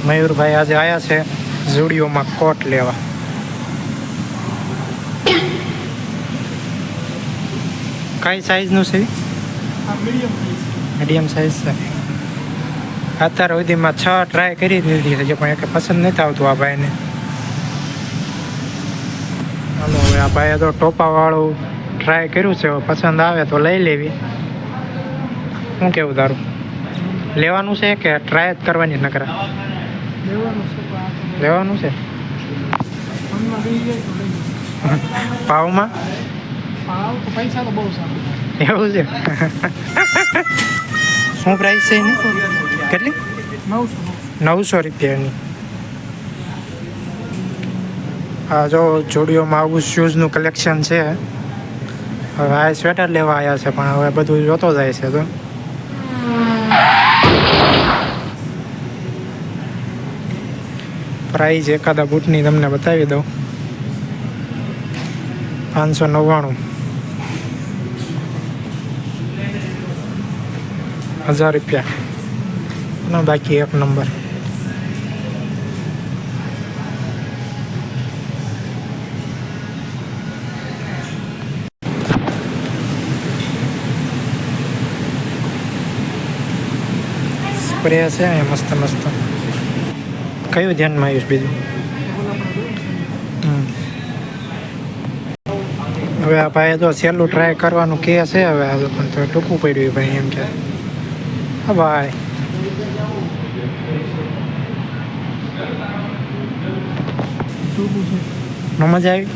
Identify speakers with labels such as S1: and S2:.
S1: મયુરભાઈ આજે આવ્યા છે ઝુડિયોમાં કોટ લેવા. કઈ સાઈઝનું છે? મીડિયમ સાઈઝ છે. અત્યાર સુધીમાં 6 ટ્રાય કરી દીધી છે પણ એક પસંદ નથી આવતું આ ભાઈને. હાલો હવે આ ભાઈએ તો ટોપાવાળું ટ્રાય કર્યું છે, પસંદ આવે તો લઈ લેવી. શું કેવું તારું? લેવાનું છે કે ટ્રાય જ કરવાની નકરા? લેવાનું છે. ભાવમાં
S2: પૈસા તો બહુ સારા.
S1: એવું છે. શું પ્રાઇસ છે એની? કેટલી? 900 રૂપિયાની. હા જો ઝુડિયોમાં આવું શૂઝનું કલેક્શન છે. હવે આ સ્વેટર લેવા આવ્યા છે પણ હવે બધું જોતો જાય છે. તો પ્રાઇઝ એકાદા બૂટની તમને બતાવી દઉં. 599, 1000 રૂપિયા. ના બાકી એક નંબર. સ્પ્રે છે મસ્ત મસ્ત. કયું ધ્યાનમાં આવ્યું બીજું? હવે આ ભાઈ તો સહેલું ટ્રાય કરવાનું કે છે. હવે આ પણ તો ટૂંકું પડ્યું ભાઈ એમ કે. હા ભાઈ ન મજા આવી.